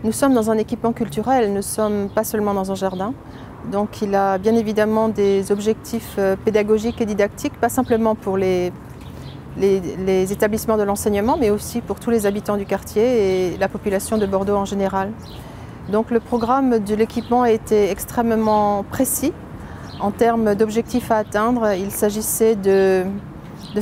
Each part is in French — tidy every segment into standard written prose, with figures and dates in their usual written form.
Nous sommes dans un équipement culturel, nous ne sommes pas seulement dans un jardin. Donc il a bien évidemment des objectifs pédagogiques et didactiques, pas simplement pour les établissements de l'enseignement, mais aussi pour tous les habitants du quartier et la population de Bordeaux en général. Donc le programme de l'équipement a été extrêmement précis en termes d'objectifs à atteindre. Il s'agissait de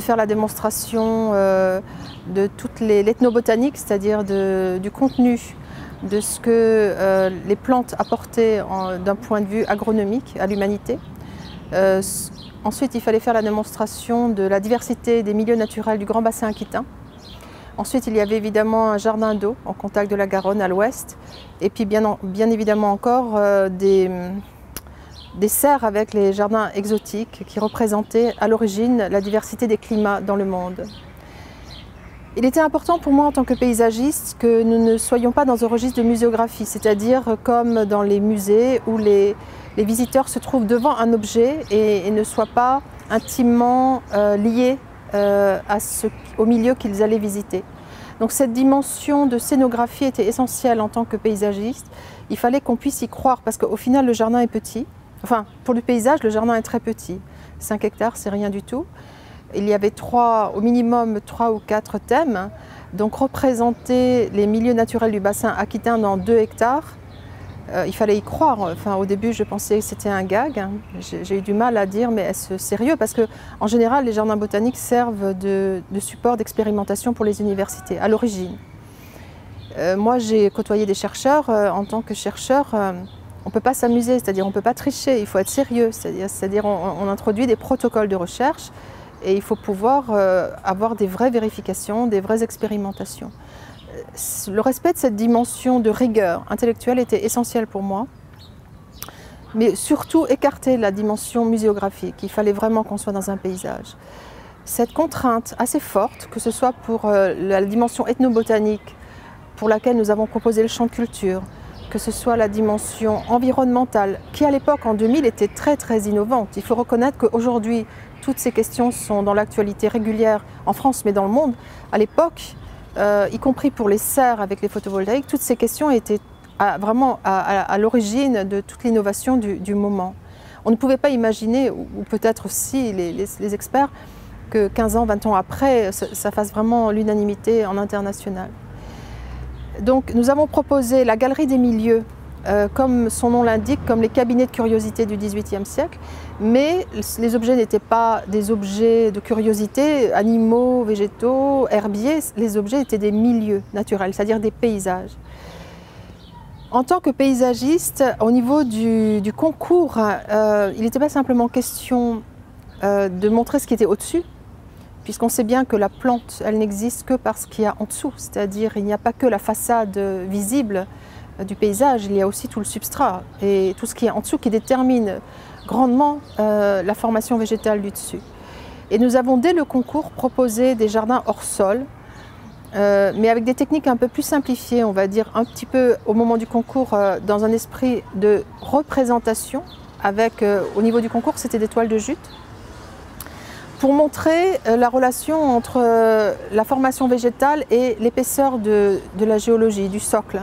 faire la démonstration de toute l'ethnobotanique, c'est-à-dire du contenu de ce que les plantes apportaient d'un point de vue agronomique à l'humanité. Ensuite, il fallait faire la démonstration de la diversité des milieux naturels du Grand Bassin aquitain. Ensuite, il y avait évidemment un jardin d'eau en contact de la Garonne à l'ouest. Et puis bien évidemment encore des serres avec les jardins exotiques qui représentaient à l'origine la diversité des climats dans le monde. Il était important pour moi en tant que paysagiste que nous ne soyons pas dans un registre de muséographie, c'est-à-dire comme dans les musées où les visiteurs se trouvent devant un objet et ne soient pas intimement liés au milieu qu'ils allaient visiter. Donc cette dimension de scénographie était essentielle en tant que paysagiste. Il fallait qu'on puisse y croire parce qu'au final le jardin est petit. Enfin, pour le paysage, le jardin est très petit. 5 hectares, c'est rien du tout. Il y avait au minimum 3 ou 4 thèmes. Donc représenter les milieux naturels du bassin aquitain dans 2 hectares, il fallait y croire. Enfin, au début, je pensais que c'était un gag. J'ai eu du mal à dire, mais est-ce sérieux? Parce qu'en général, les jardins botaniques servent de support d'expérimentation pour les universités, à l'origine. Moi, j'ai côtoyé des chercheurs. En tant que chercheur, on ne peut pas s'amuser, c'est-à-dire on ne peut pas tricher, il faut être sérieux. C'est-à-dire on introduit des protocoles de recherche et il faut pouvoir avoir des vraies vérifications, des vraies expérimentations. Le respect de cette dimension de rigueur intellectuelle était essentiel pour moi, mais surtout écarter la dimension muséographique. Il fallait vraiment qu'on soit dans un paysage. Cette contrainte assez forte, que ce soit pour la dimension ethnobotanique pour laquelle nous avons proposé le champ de culture, que ce soit la dimension environnementale, qui à l'époque, en 2000, était très innovante. Il faut reconnaître qu'aujourd'hui, toutes ces questions sont dans l'actualité régulière en France, mais dans le monde. À l'époque, y compris pour les serres avec les photovoltaïques, toutes ces questions étaient vraiment à l'origine de toute l'innovation du moment. On ne pouvait pas imaginer, ou peut-être si les experts, que 15 ans, 20 ans après, ça fasse vraiment l'unanimité en international. Donc nous avons proposé la Galerie des milieux, comme son nom l'indique, comme les cabinets de curiosité du XVIIIe siècle, mais les objets n'étaient pas des objets de curiosité, animaux, végétaux, herbiers, les objets étaient des milieux naturels, c'est-à-dire des paysages. En tant que paysagiste, au niveau du concours, il n'était pas simplement question de montrer ce qui était au-dessus, puisqu'on sait bien que la plante, elle n'existe que parce qu'il y a en dessous, c'est-à-dire il n'y a pas que la façade visible du paysage, il y a aussi tout le substrat et tout ce qui est en dessous qui détermine grandement la formation végétale du dessus. Et nous avons dès le concours proposé des jardins hors sol, mais avec des techniques un peu plus simplifiées, on va dire un petit peu au moment du concours dans un esprit de représentation, avec au niveau du concours c'était des toiles de jute, pour montrer la relation entre la formation végétale et l'épaisseur de la géologie, du socle.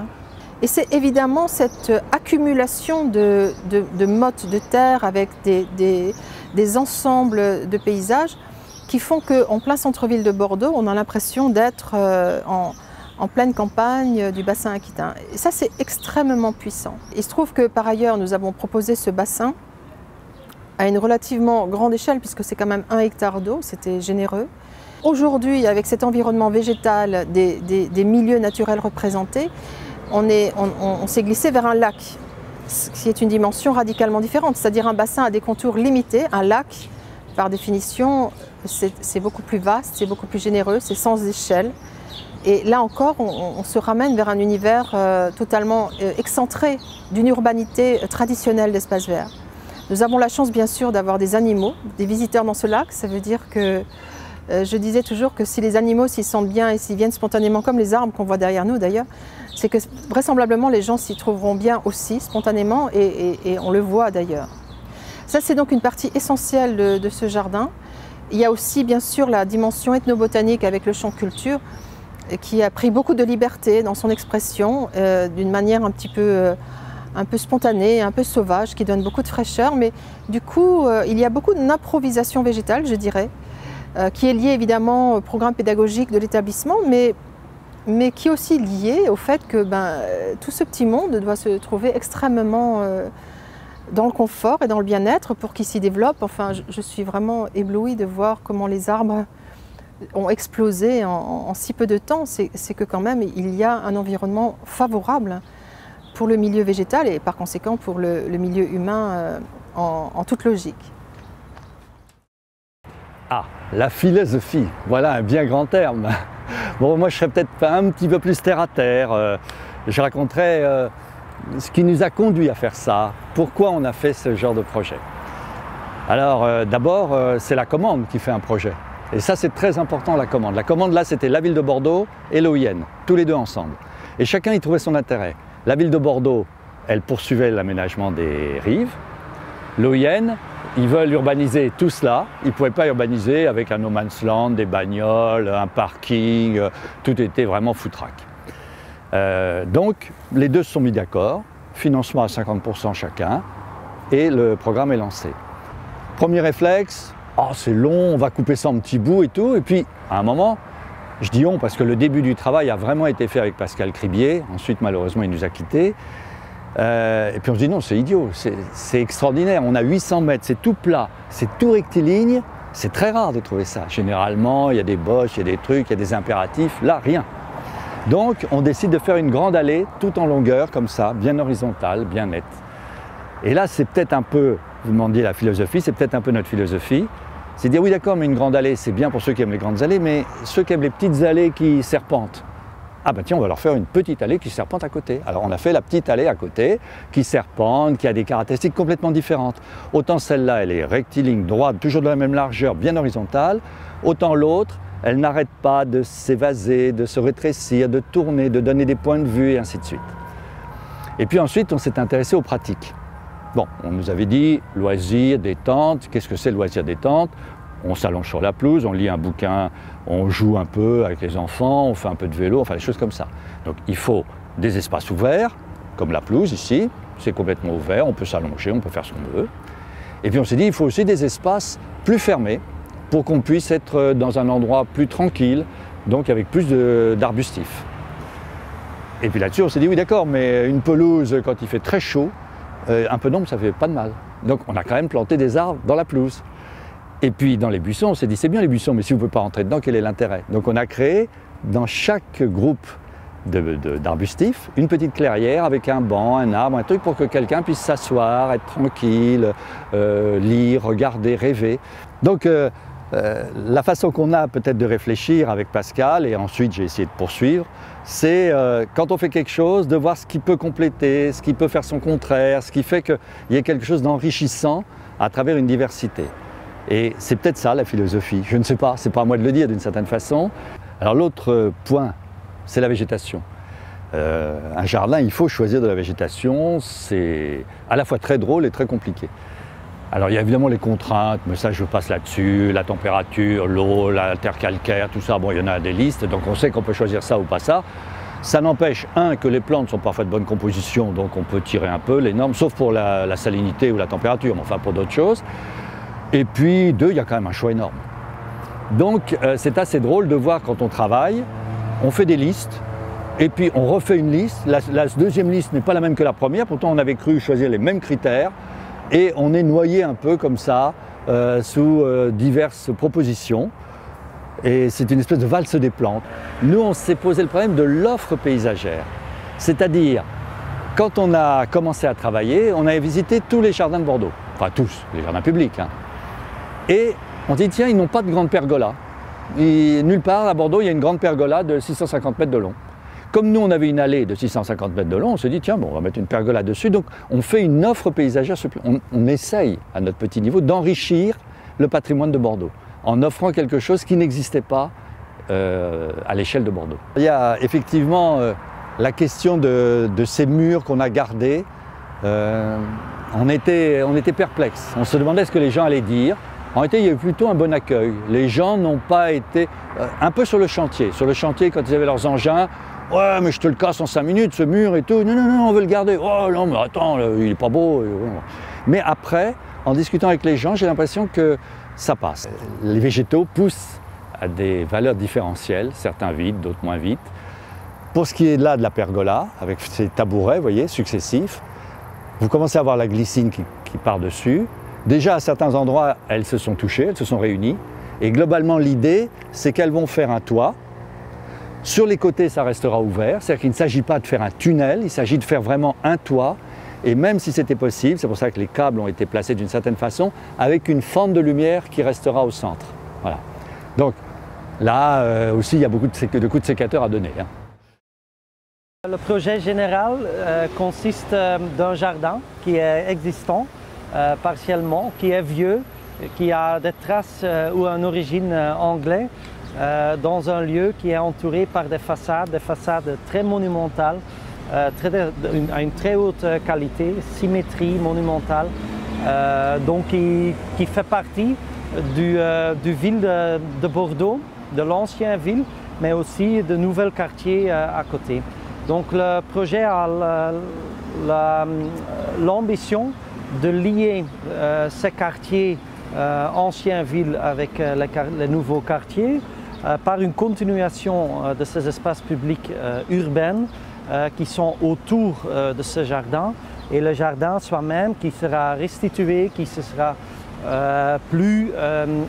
Et c'est évidemment cette accumulation de mottes de terre avec des ensembles de paysages qui font qu'en plein centre-ville de Bordeaux, on a l'impression d'être en pleine campagne du bassin aquitain. Et ça, c'est extrêmement puissant. Il se trouve que par ailleurs, nous avons proposé ce bassin à une relativement grande échelle, puisque c'est quand même 1 hectare d'eau, c'était généreux. Aujourd'hui, avec cet environnement végétal, des milieux naturels représentés, on s'est glissé vers un lac, ce qui est une dimension radicalement différente, c'est-à-dire un bassin à des contours limités. Un lac, par définition, c'est beaucoup plus vaste, c'est beaucoup plus généreux, c'est sans échelle. Et là encore, on se ramène vers un univers totalement excentré d'une urbanité traditionnelle d'espaces verts. Nous avons la chance bien sûr d'avoir des animaux, des visiteurs dans ce lac. Ça veut dire que je disais toujours que si les animaux s'y sentent bien et s'y viennent spontanément, comme les arbres qu'on voit derrière nous d'ailleurs, c'est que vraisemblablement les gens s'y trouveront bien aussi spontanément et on le voit d'ailleurs. Ça c'est donc une partie essentielle de ce jardin. Il y a aussi bien sûr la dimension ethnobotanique avec le champ de culture. qui a pris beaucoup de liberté dans son expression, d'une manière un peu spontanée, un peu sauvage, qui donne beaucoup de fraîcheur. Mais du coup, il y a beaucoup d'improvisation végétale, je dirais, qui est liée évidemment au programme pédagogique de l'établissement, mais qui est aussi liée au fait que tout ce petit monde doit se trouver extrêmement dans le confort et dans le bien-être pour qu'il s'y développe. Enfin, je suis vraiment éblouie de voir comment les arbres ont explosé en si peu de temps. C'est que quand même, il y a un environnement favorable pour le milieu végétal et par conséquent pour le milieu humain en toute logique. Ah, la philosophie, voilà un bien grand terme. Bon, moi je serais peut-être un petit peu plus terre à terre. Je raconterais ce qui nous a conduit à faire ça, pourquoi on a fait ce genre de projet. Alors d'abord, c'est la commande qui fait un projet. Et ça c'est très important, la commande. La commande là c'était la ville de Bordeaux et l'OIN, tous les deux ensemble. Et chacun y trouvait son intérêt. La ville de Bordeaux, elle poursuivait l'aménagement des rives. L'OIN, ils veulent urbaniser tout cela. Ils ne pouvaient pas urbaniser avec un no man's land, des bagnoles, un parking, tout était vraiment foutraque. Donc les deux se sont mis d'accord, financement à 50% chacun, et le programme est lancé. Premier réflexe, oh, c'est long, on va couper ça en petits bouts et tout, et puis à un moment, je dis on parce que le début du travail a vraiment été fait avec Pascal Cribier, ensuite malheureusement il nous a quittés, et puis on se dit non, c'est idiot, c'est extraordinaire, on a 800 mètres, c'est tout plat, c'est tout rectiligne, c'est très rare de trouver ça. Généralement, il y a des boches, il y a des trucs, il y a des impératifs, là rien. Donc on décide de faire une grande allée tout en longueur comme ça, bien horizontale, bien nette. Et là c'est peut-être un peu, vous demandiez la philosophie, c'est peut-être un peu notre philosophie, c'est de dire oui d'accord mais une grande allée c'est bien pour ceux qui aiment les grandes allées, mais ceux qui aiment les petites allées qui serpentent, ah ben tiens on va leur faire une petite allée qui serpente à côté. Alors on a fait la petite allée à côté qui serpente, qui a des caractéristiques complètement différentes. Autant celle-là elle est rectiligne, droite, toujours de la même largeur, bien horizontale, autant l'autre elle n'arrête pas de s'évaser, de se rétrécir, de tourner, de donner des points de vue et ainsi de suite. Et puis ensuite, on s'est intéressé aux pratiques. Bon, on nous avait dit loisirs, détente. Qu'est-ce que c'est le loisir détente? On s'allonge sur la pelouse, on lit un bouquin, on joue un peu avec les enfants, on fait un peu de vélo, enfin des choses comme ça. Donc il faut des espaces ouverts, comme la pelouse ici, c'est complètement ouvert, on peut s'allonger, on peut faire ce qu'on veut. Et puis on s'est dit il faut aussi des espaces plus fermés, pour qu'on puisse être dans un endroit plus tranquille, donc avec plus d'arbustifs. Et puis là-dessus, on s'est dit, oui d'accord, mais une pelouse, quand il fait très chaud, un peu d'ombre, ça fait pas de mal. Donc on a quand même planté des arbres dans la pelouse. Et puis dans les buissons, on s'est dit, c'est bien les buissons, mais si vous ne pouvez pas rentrer dedans, quel est l'intérêt? Donc on a créé, dans chaque groupe d'arbustifs, une petite clairière avec un banc, un arbre, un truc pour que quelqu'un puisse s'asseoir, être tranquille, lire, regarder, rêver. Donc la façon qu'on a peut-être de réfléchir avec Pascal, et ensuite j'ai essayé de poursuivre, c'est quand on fait quelque chose, de voir ce qui peut compléter, ce qui peut faire son contraire, ce qui fait qu'il y ait quelque chose d'enrichissant à travers une diversité. Et c'est peut-être ça la philosophie, je ne sais pas, c'est pas à moi de le dire d'une certaine façon. Alors l'autre point, c'est la végétation. Un jardin, il faut choisir de la végétation, c'est à la fois très drôle et très compliqué. Alors il y a évidemment les contraintes, mais ça je passe là-dessus, la température, l'eau, la terre calcaire, tout ça, bon il y en a des listes, donc on sait qu'on peut choisir ça ou pas ça. Ça n'empêche, un, que les plantes sont parfois de bonne composition, donc on peut tirer un peu les normes, sauf pour la salinité ou la température, mais enfin pour d'autres choses. Et puis deux, il y a quand même un choix énorme. Donc c'est assez drôle de voir quand on travaille, on fait des listes, et puis on refait une liste, la deuxième liste n'est pas la même que la première, pourtant on avait cru choisir les mêmes critères, et on est noyé un peu comme ça, sous diverses propositions. Et c'est une espèce de valse des plantes. Nous, on s'est posé le problème de l'offre paysagère. C'est-à-dire, quand on a commencé à travailler, on avait visité tous les jardins de Bordeaux. Enfin tous, les jardins publics. Hein. Et on dit, tiens, ils n'ont pas de grande pergola. Et nulle part à Bordeaux, il y a une grande pergola de 650 mètres de long. Comme nous, on avait une allée de 650 mètres de long, on se dit, tiens, bon, on va mettre une pergola dessus. Donc, on fait une offre paysagère. On essaye, à notre petit niveau, d'enrichir le patrimoine de Bordeaux, en offrant quelque chose qui n'existait pas à l'échelle de Bordeaux. Il y a effectivement la question de ces murs qu'on a gardés. On était perplexes. On se demandait ce que les gens allaient dire. En réalité, il y a eu plutôt un bon accueil. Les gens n'ont pas été un peu sur le chantier. Sur le chantier, quand ils avaient leurs engins, ouais, mais je te le casse en 5 minutes, ce mur et tout. Non, non, non, on veut le garder. Oh non, mais attends, il est pas beau. Mais après, en discutant avec les gens, j'ai l'impression que ça passe. Les végétaux poussent à des valeurs différentielles, certains vite, d'autres moins vite. Pour ce qui est là de la pergola, avec ces tabourets, vous voyez, successifs, vous commencez à voir la glycine qui part dessus. Déjà, à certains endroits, elles se sont touchées, elles se sont réunies. Et globalement, l'idée, c'est qu'elles vont faire un toit. Sur les côtés, ça restera ouvert. C'est-à-dire qu'il ne s'agit pas de faire un tunnel, il s'agit de faire vraiment un toit. Et même si c'était possible, c'est pour ça que les câbles ont été placés d'une certaine façon, avec une fente de lumière qui restera au centre. Voilà. Donc là aussi, il y a beaucoup de coups de sécateur à donner. Le projet général consiste d'un jardin qui est existant partiellement, qui est vieux, qui a des traces ou une origine anglaise, dans un lieu qui est entouré par des façades très monumentales, à une très haute qualité, symétrie monumentale, donc qui fait partie du ville de Bordeaux, de l'ancienne ville, mais aussi de nouveaux quartiers à côté. Donc le projet a l'ambition de lier ces quartiers anciennes villes avec les nouveaux quartiers par une continuation de ces espaces publics urbains qui sont autour de ce jardin, et le jardin soi-même qui sera restitué, qui sera plus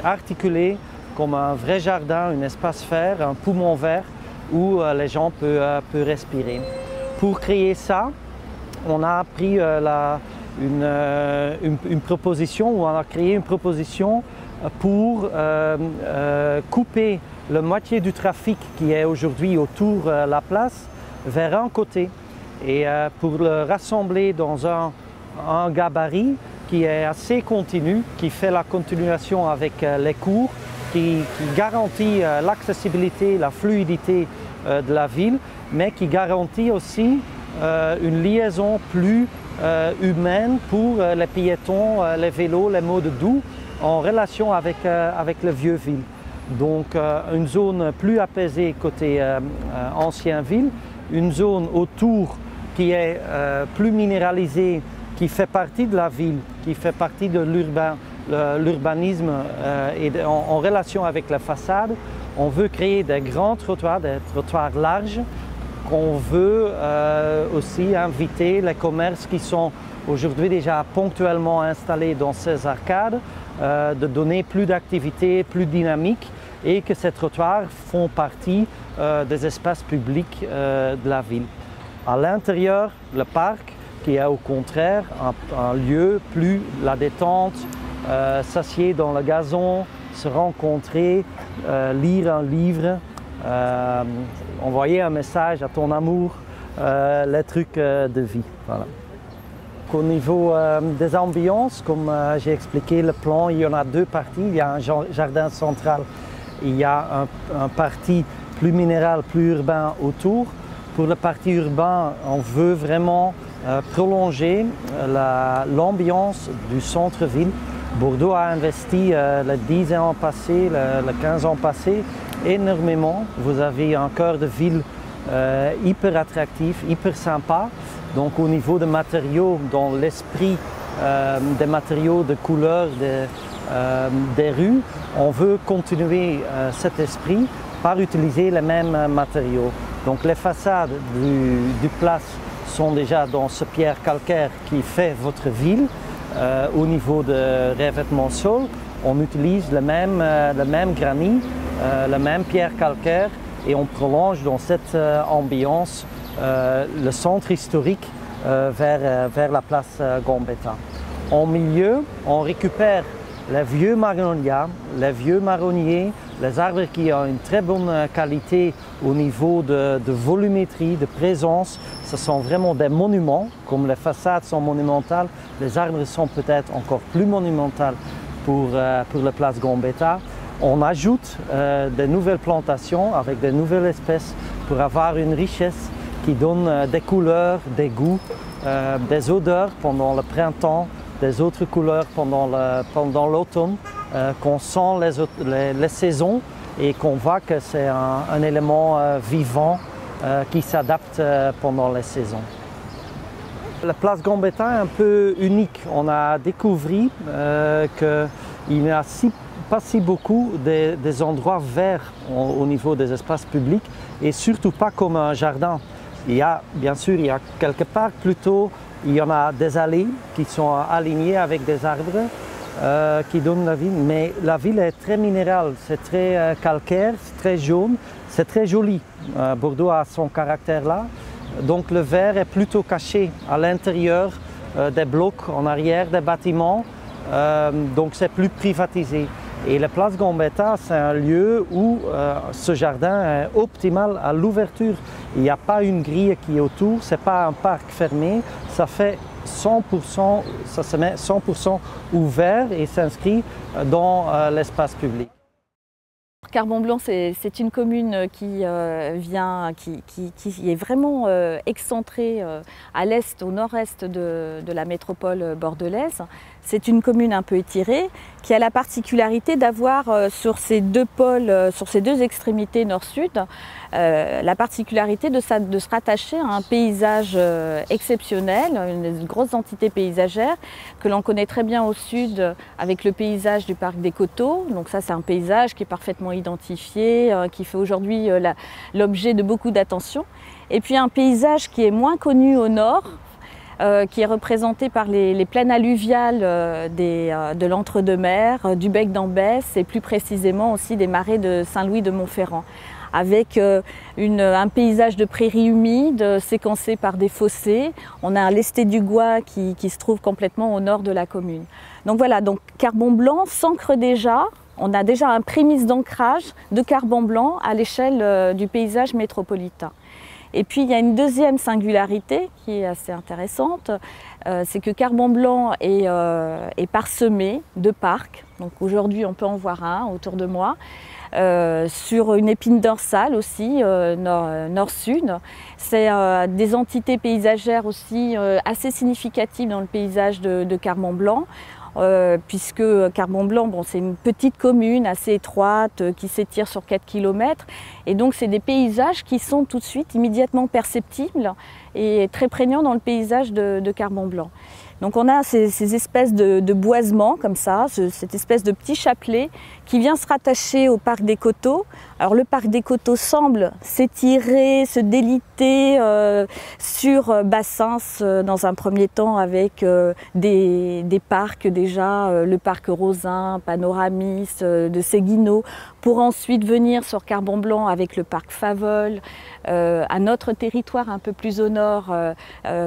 articulé comme un vrai jardin, un espace vert, un poumon vert où les gens peuvent respirer. Pour créer ça, on a pris une proposition, ou on a créé une proposition pour couper la moitié du trafic qui est aujourd'hui autour de la place vers un côté, et pour le rassembler dans un gabarit qui est assez continu, qui fait la continuation avec les cours, qui garantit l'accessibilité, la fluidité de la ville, mais qui garantit aussi une liaison plus humaine pour les piétons, les vélos, les modes doux en relation avec le vieux ville. Donc une zone plus apaisée côté ancienne ville, une zone autour qui est plus minéralisée, qui fait partie de la ville, qui fait partie de l'urbanisme et en relation avec la façade. On veut créer des grands trottoirs, des trottoirs larges. On veut aussi inviter les commerces qui sont aujourd'hui déjà ponctuellement installés dans ces arcades, de donner plus d'activité, plus dynamique, et que ces trottoirs font partie des espaces publics de la ville. À l'intérieur, le parc, qui est au contraire un lieu plus la détente, s'assied dans le gazon, se rencontrer, lire un livre, envoyer un message à ton amour, les trucs de vie. Voilà. Au niveau des ambiances, comme j'ai expliqué le plan, il y en a deux parties. Il y a un jardin central, il y a un parti plus minéral, plus urbain autour. Pour le parti urbain, on veut vraiment prolonger l'ambiance du centre-ville. Bordeaux a investi les 10 ans passés, les 15 ans passés, énormément. Vous avez un cœur de ville hyper attractif, hyper sympa. Donc au niveau des matériaux, dans l'esprit des matériaux, de couleurs des rues, on veut continuer cet esprit par utiliser les mêmes matériaux. Donc les façades du place sont déjà dans ce pierre calcaire qui fait votre ville. Au niveau de revêtement sol, on utilise le même granit, la même pierre calcaire, et on prolonge dans cette ambiance le centre historique vers la place Gambetta. En milieu, on récupère les vieux magnolias, les vieux marronniers, les arbres qui ont une très bonne qualité au niveau de volumétrie, de présence. Ce sont vraiment des monuments, comme les façades sont monumentales, les arbres sont peut-être encore plus monumentales pour la place Gambetta. On ajoute des nouvelles plantations avec de nouvelles espèces pour avoir une richesse qui donne des couleurs, des goûts, des odeurs pendant le printemps, des autres couleurs pendant l'automne. qu'on sent les saisons et qu'on voit que c'est un élément vivant qui s'adapte pendant les saisons. La place Gambetta est un peu unique. On a découvert qu'il n'y a pas si beaucoup des endroits verts au niveau des espaces publics et surtout pas comme un jardin. Bien sûr, il y a quelque part plutôt, il y en a des allées qui sont alignées avec des arbres qui donnent la vie, mais la ville est très minérale, c'est très calcaire, c'est très jaune, c'est très joli. Bordeaux a son caractère là. Donc le vert est plutôt caché à l'intérieur des blocs, en arrière des bâtiments, donc c'est plus privatisé. Et la place Gambetta, c'est un lieu où ce jardin est optimal à l'ouverture. Il n'y a pas une grille qui est autour, ce n'est pas un parc fermé, ça fait 100%, ça se met 100% ouvert et s'inscrit dans l'espace public. Carbon-Blanc, c'est une commune qui est vraiment excentrée à l'est, au nord-est de la métropole bordelaise. C'est une commune un peu étirée qui a la particularité d'avoir sur ces deux pôles, sur ces deux extrémités nord-sud, la particularité de se rattacher à un paysage exceptionnel, une grosse entité paysagère que l'on connaît très bien au sud avec le paysage du parc des Coteaux. Donc ça, c'est un paysage qui est parfaitement identifié, qui fait aujourd'hui l'objet de beaucoup d'attention. Et puis un paysage qui est moins connu au nord, qui est représenté par les plaines alluviales de l'Entre-deux-Mers, du bec d'Ambès et plus précisément aussi des marais de Saint-Louis-de-Montferrand, avec un paysage de prairies humides séquencé par des fossés. On a un lesté du Gois qui se trouve complètement au nord de la commune. Donc voilà, donc Carbon-Blanc s'ancre déjà. On a déjà un prémisse d'ancrage de Carbon-Blanc à l'échelle du paysage métropolitain. Et puis il y a une deuxième singularité qui est assez intéressante, c'est que Carbon-Blanc est parsemé de parcs. Donc aujourd'hui on peut en voir un autour de moi, sur une épine dorsale aussi, nord-sud. C'est des entités paysagères aussi assez significatives dans le paysage de Carbon-Blanc. Puisque Carbon-Blanc, c'est une petite commune assez étroite qui s'étire sur 4 km et donc c'est des paysages qui sont tout de suite immédiatement perceptibles et très prégnants dans le paysage de Carbon-Blanc. Donc on a ces espèces de boisements comme ça, cette espèce de petit chapelet qui vient se rattacher au parc des Coteaux. Alors le parc des Coteaux semble s'étirer, se déliter sur Bassins dans un premier temps avec des parcs déjà, le parc Rosin, Panoramis, de Séguineau, pour ensuite venir sur Carbon-Blanc avec le parc Faveolles, un autre territoire un peu plus au nord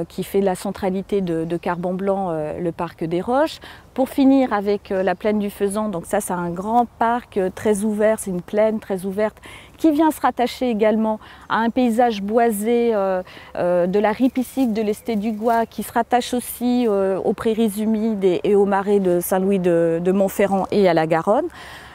qui fait la centralité de Carbon-Blanc, le parc des Roches, pour finir avec la plaine du Faisan. Donc ça, c'est un grand parc très ouvert, c'est une plaine très ouverte qui vient se rattacher également à un paysage boisé de la ripiscique de l'esté du Gois, qui se rattache aussi aux prairies humides et aux marais de Saint-Louis-de-Montferrand et à la Garonne.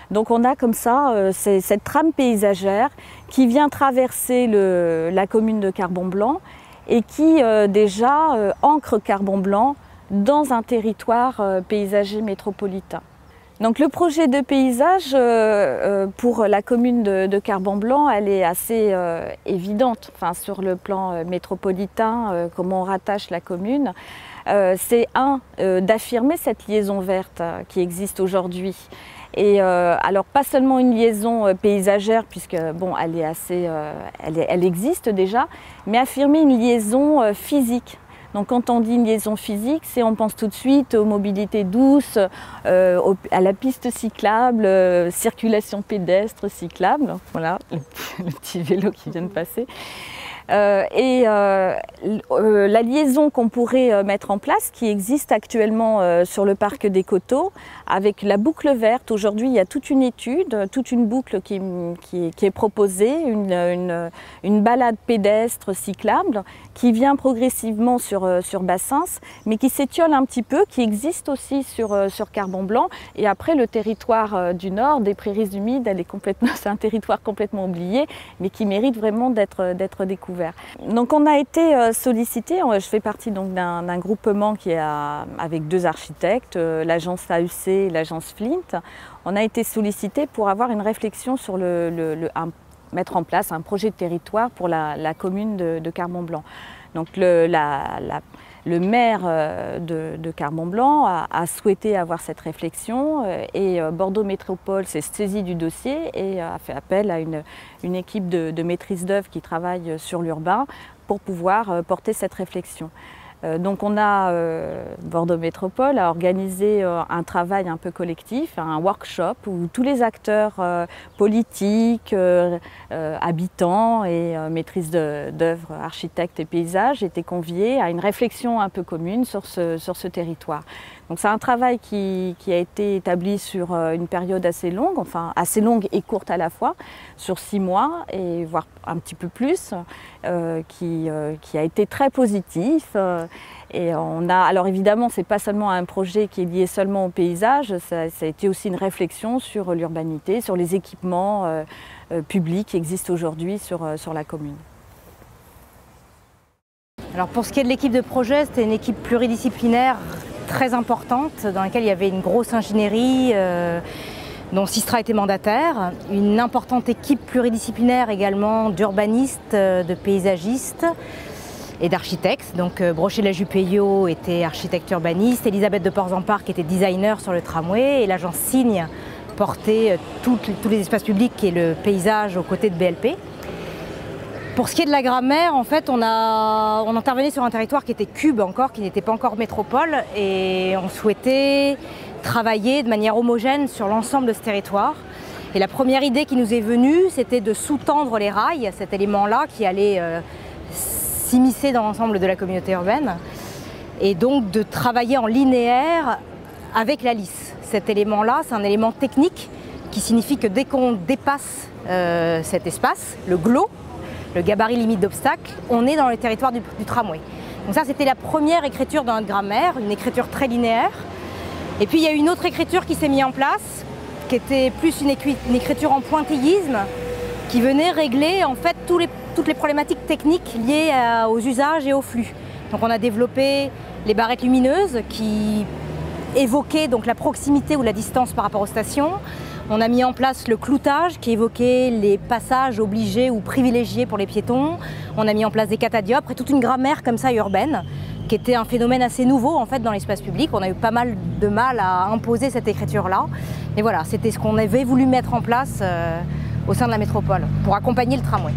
Donc on a comme ça cette trame paysagère qui vient traverser la commune de Carbon-Blanc et qui déjà ancre Carbon-Blanc dans un territoire paysager métropolitain. Donc le projet de paysage pour la commune de Carbon-Blanc, elle est assez évidente, sur le plan métropolitain, comment on rattache la commune. C'est d'affirmer cette liaison verte qui existe aujourd'hui. Et alors pas seulement une liaison paysagère, puisque elle existe déjà, mais affirmer une liaison physique. Donc quand on dit une liaison physique, on pense tout de suite aux mobilités douces, à la piste cyclable, circulation pédestre, cyclable, voilà, le petit vélo qui vient de passer. La liaison qu'on pourrait mettre en place, qui existe actuellement sur le parc des Coteaux, avec la boucle verte. Aujourd'hui, il y a toute une étude, toute une boucle qui est proposée, une balade pédestre cyclable qui vient progressivement sur Bassins, mais qui s'étiole un petit peu, qui existe aussi sur Carbon-Blanc. Et après, le territoire du nord, des prairies humides, c'est un territoire complètement oublié, mais qui mérite vraiment d'être découvert. découvert. Donc on a été sollicité, je fais partie donc d'un groupement qui est avec 2 architectes, l'agence AUC et l'agence Flint. On a été sollicité pour avoir une réflexion sur mettre en place un projet de territoire pour la commune de Carbon-Blanc. Donc le maire de Carbon-Blanc a souhaité avoir cette réflexion et Bordeaux Métropole s'est saisi du dossier et a fait appel à une équipe de maîtrise d'œuvre qui travaille sur l'urbain pour pouvoir porter cette réflexion. Donc Bordeaux Métropole a organisé un travail un peu collectif, un workshop où tous les acteurs politiques, habitants et maîtrises d'œuvres, architectes et paysages étaient conviés à une réflexion un peu commune sur ce territoire. Donc c'est un travail qui a été établi sur une période assez longue, enfin assez longue et courte à la fois, sur 6 mois et voire un petit peu plus, qui a été très positif. Et alors évidemment, ce n'est pas seulement un projet qui est lié seulement au paysage, ça a été aussi une réflexion sur l'urbanité, sur les équipements publics qui existent aujourd'hui sur la commune. Alors pour ce qui est de l'équipe de projet, c'était une équipe pluridisciplinaire très importante dans laquelle il y avait une grosse ingénierie dont Sistra était mandataire, une importante équipe pluridisciplinaire également d'urbanistes, de paysagistes et d'architectes. Donc Brochet-Lajupeillot était architecte urbaniste, Elisabeth de Porzampar qui était designer sur le tramway et l'agence Signe portait tous les espaces publics et le paysage aux côtés de BLP. Pour ce qui est de la grammaire, en fait, on intervenait sur un territoire qui était cube encore, qui n'était pas encore métropole, et on souhaitait travailler de manière homogène sur l'ensemble de ce territoire. Et la première idée qui nous est venue, c'était de sous-tendre les rails, cet élément-là qui allait s'immiscer dans l'ensemble de la communauté urbaine, et donc de travailler en linéaire avec la lisse. Cet élément-là, c'est un élément technique qui signifie que dès qu'on dépasse cet espace, le GLO, le gabarit limite d'obstacle, on est dans le territoire du tramway. Donc ça, c'était la première écriture dans notre grammaire, une écriture très linéaire. Et puis il y a une autre écriture qui s'est mise en place, qui était plus une écriture en pointillisme, qui venait régler en fait toutes les problématiques techniques liées aux usages et aux flux. Donc on a développé les barrettes lumineuses qui évoquaient donc la proximité ou la distance par rapport aux stations. On a mis en place le cloutage qui évoquait les passages obligés ou privilégiés pour les piétons. On a mis en place des catadioptres et toute une grammaire comme ça urbaine qui était un phénomène assez nouveau en fait dans l'espace public. On a eu pas mal de mal à imposer cette écriture-là. Et voilà, c'était ce qu'on avait voulu mettre en place au sein de la métropole pour accompagner le tramway.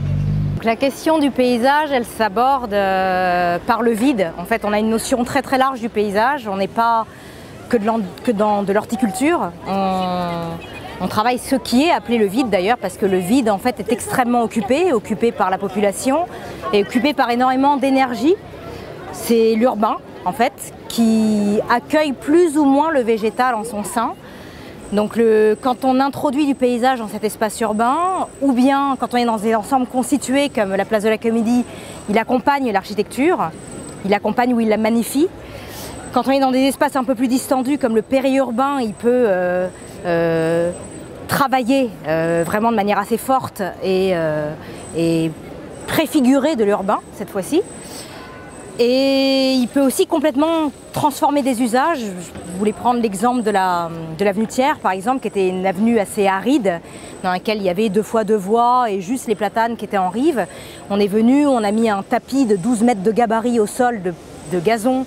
Donc, la question du paysage, elle s'aborde par le vide. En fait, on a une notion très très large du paysage. On n'est pas que dans de l'horticulture. On travaille ce qui est appelé le vide d'ailleurs, parce que le vide en fait est extrêmement occupé par la population et occupé par énormément d'énergie. C'est l'urbain en fait qui accueille plus ou moins le végétal en son sein. Donc quand on introduit du paysage dans cet espace urbain, ou bien quand on est dans des ensembles constitués comme la place de la Comédie, il accompagne l'architecture, il accompagne ou il la magnifie. Quand on est dans des espaces un peu plus distendus comme le périurbain, il peut travailler vraiment de manière assez forte et préfigurer de l'urbain cette fois-ci. Et il peut aussi complètement transformer des usages. Je voulais prendre l'exemple de l'avenue Thiers par exemple, qui était une avenue assez aride dans laquelle il y avait 2 fois 2 voies et juste les platanes qui étaient en rive. On est venu, on a mis un tapis de 12 mètres de gabarit au sol de gazon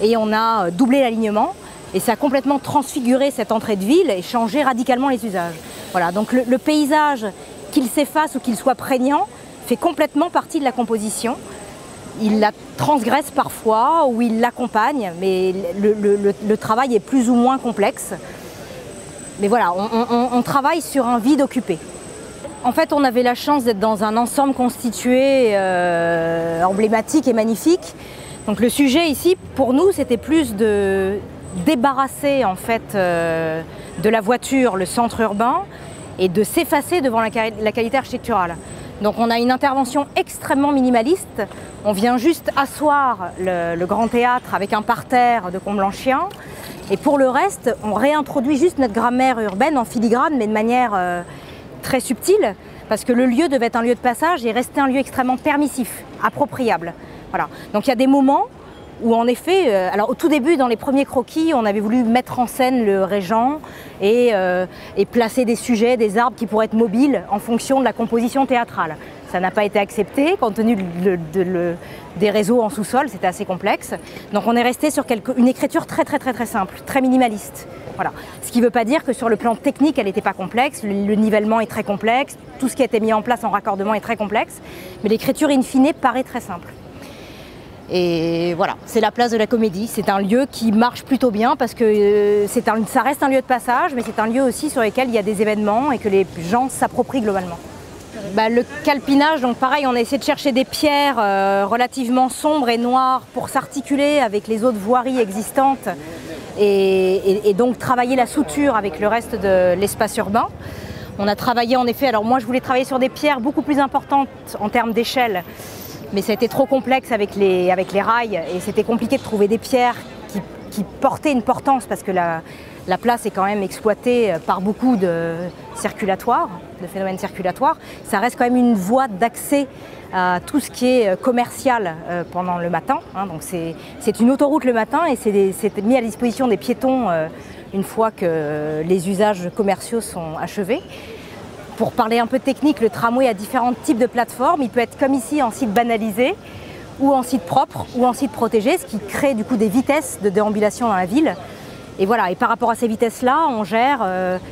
et on a doublé l'alignement. Et ça a complètement transfiguré cette entrée de ville et changé radicalement les usages. Voilà, donc le paysage, qu'il s'efface ou qu'il soit prégnant, fait complètement partie de la composition. Il la transgresse parfois ou il l'accompagne, mais le travail est plus ou moins complexe. Mais voilà, on travaille sur un vide occupé. En fait, on avait la chance d'être dans un ensemble constitué emblématique et magnifique. Donc le sujet ici, pour nous, c'était plus de débarrasser en fait de la voiture le centre urbain et de s'effacer devant la qualité architecturale. Donc on a une intervention extrêmement minimaliste. On vient juste asseoir le grand théâtre avec un parterre de Comblanchien. Et pour le reste, on réintroduit juste notre grammaire urbaine en filigrane, mais de manière très subtile. parce que le lieu devait être un lieu de passage et rester un lieu extrêmement permissif, appropriable. Voilà. Donc il y a des moments où en effet, alors au tout début dans les premiers croquis, on avait voulu mettre en scène le régent et placer des sujets, des arbres qui pourraient être mobiles en fonction de la composition théâtrale. Ça n'a pas été accepté compte tenu des réseaux en sous-sol, c'était assez complexe. Donc on est resté sur une écriture très simple, très minimaliste. Voilà. Ce qui ne veut pas dire que sur le plan technique, elle n'était pas complexe, le nivellement est très complexe, tout ce qui a été mis en place en raccordement est très complexe, mais l'écriture in fine paraît très simple. Et voilà, c'est la place de la Comédie. C'est un lieu qui marche plutôt bien parce que ça reste un lieu de passage, mais c'est un lieu aussi sur lequel il y a des événements et que les gens s'approprient globalement. Le calpinage, donc pareil, on a essayé de chercher des pierres relativement sombres et noires pour s'articuler avec les autres voiries existantes et donc travailler la souture avec le reste de l'espace urbain. On a travaillé en effet, alors moi je voulais travailler sur des pierres beaucoup plus importantes en termes d'échelle, mais ça a été trop complexe avec les rails et c'était compliqué de trouver des pierres qui portaient une portance parce que la place est quand même exploitée par beaucoup de phénomènes circulatoires. Ça reste quand même une voie d'accès à tout ce qui est commercial pendant le matin. Donc c'est une autoroute le matin et c'est mis à disposition des piétons une fois que les usages commerciaux sont achevés. Pour parler un peu technique, le tramway a différents types de plateformes. Il peut être comme ici en site banalisé, ou en site propre, ou en site protégé, ce qui crée du coup des vitesses de déambulation dans la ville. Et voilà, et par rapport à ces vitesses-là, on gère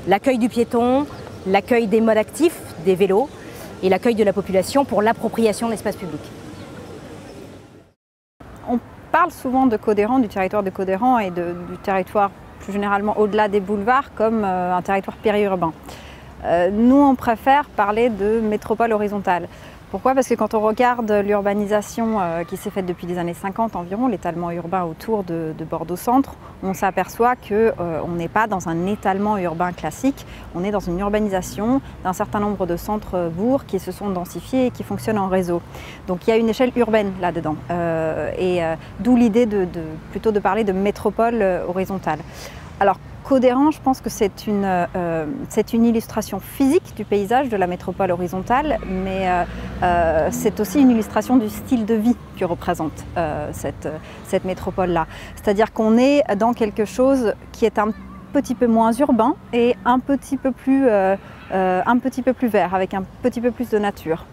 l'accueil du piéton, l'accueil des modes actifs, des vélos, et l'accueil de la population pour l'appropriation de l'espace public. On parle souvent de Codéran, du territoire de Codéran et du territoire plus généralement au-delà des boulevards comme un territoire périurbain. Nous, on préfère parler de métropole horizontale. Pourquoi? Parce que quand on regarde l'urbanisation qui s'est faite depuis les années 50 environ, l'étalement urbain autour de Bordeaux-Centre, on s'aperçoit qu'on n'est pas dans un étalement urbain classique, on est dans une urbanisation d'un certain nombre de centres-bourgs qui se sont densifiés et qui fonctionnent en réseau. Donc il y a une échelle urbaine là-dedans, d'où l'idée plutôt de parler de métropole horizontale. Alors, Codéran, je pense que c'est une illustration physique du paysage de la métropole horizontale, mais c'est aussi une illustration du style de vie que représente cette métropole-là. C'est-à-dire qu'on est dans quelque chose qui est un petit peu moins urbain et un petit peu plus vert, avec un petit peu plus de nature.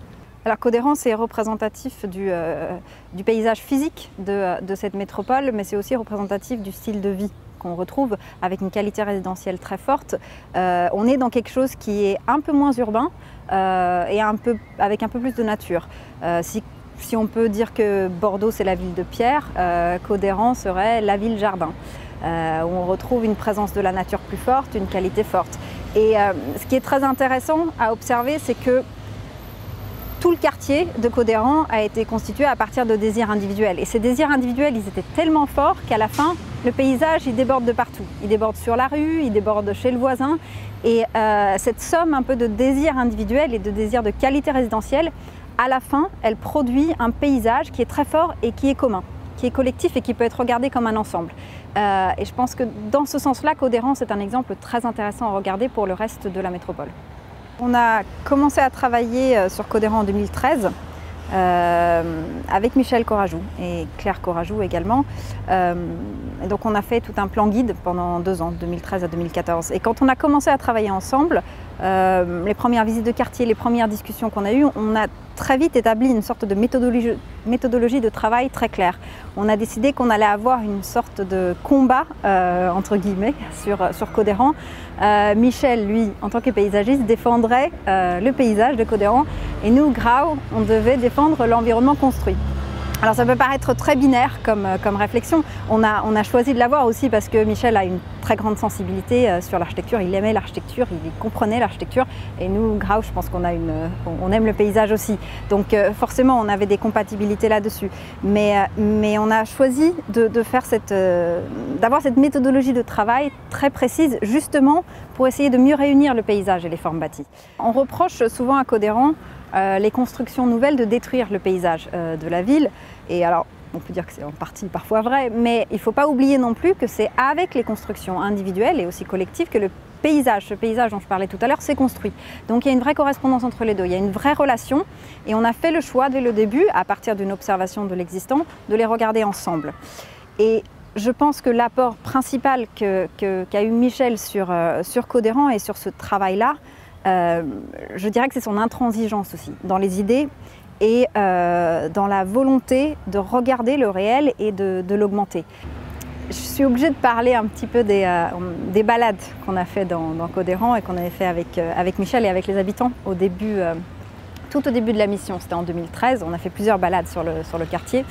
Alors Codéran, c'est représentatif du paysage physique de cette métropole, mais c'est aussi représentatif du style de vie qu'on retrouve avec une qualité résidentielle très forte. On est dans quelque chose qui est un peu moins urbain et avec un peu plus de nature. Si on peut dire que Bordeaux c'est la ville de pierre, Codéran serait la ville jardin. Où on retrouve une présence de la nature plus forte, une qualité forte. Et ce qui est très intéressant à observer, c'est que tout le quartier de Codéran a été constitué à partir de désirs individuels. Et ces désirs individuels, ils étaient tellement forts qu'à la fin, le paysage, il déborde de partout. Il déborde sur la rue, il déborde chez le voisin. Et cette somme un peu de désirs individuels et de désirs de qualité résidentielle, à la fin, elle produit un paysage qui est très fort et qui est commun, qui est collectif et qui peut être regardé comme un ensemble. Et je pense que dans ce sens-là, Codéran, c'est un exemple très intéressant à regarder pour le reste de la métropole. On a commencé à travailler sur Codéran en 2013 avec Michel Corajou et Claire Corajou également. Et donc on a fait tout un plan guide pendant 2 ans, 2013 à 2014. Et quand on a commencé à travailler ensemble, les premières visites de quartier, les premières discussions qu'on a eues, on a très vite établi une sorte de méthodologie de travail très claire. On a décidé qu'on allait avoir une sorte de combat, entre guillemets, sur Codéran. Michel, lui, en tant que paysagiste, défendrait le paysage de Codéran et nous, Grau, on devait défendre l'environnement construit. Alors ça peut paraître très binaire comme réflexion. On a choisi de l'avoir aussi parce que Michel a une très grande sensibilité sur l'architecture. Il aimait l'architecture, il comprenait l'architecture. Et nous, Grau, je pense qu'on aime le paysage aussi. Donc forcément, on avait des compatibilités là-dessus. Mais on a choisi d'avoir cette méthodologie de travail très précise, justement pour essayer de mieux réunir le paysage et les formes bâties. On reproche souvent à Codéran les constructions nouvelles de détruire le paysage de la ville. Et alors, on peut dire que c'est en partie parfois vrai, mais il ne faut pas oublier non plus que c'est avec les constructions individuelles et aussi collectives que le paysage, ce paysage dont je parlais tout à l'heure, s'est construit. Donc il y a une vraie correspondance entre les deux, il y a une vraie relation et on a fait le choix dès le début, à partir d'une observation de l'existant, de les regarder ensemble. Et je pense que l'apport principal qu'a eu Michel sur Codérans et sur ce travail-là, je dirais que c'est son intransigeance aussi, dans les idées et dans la volonté de regarder le réel et de l'augmenter. Je suis obligée de parler un petit peu des balades qu'on a fait dans Codérans et qu'on avait fait avec Michel et avec les habitants au début, tout au début de la mission. C'était en 2013, on a fait plusieurs balades sur le quartier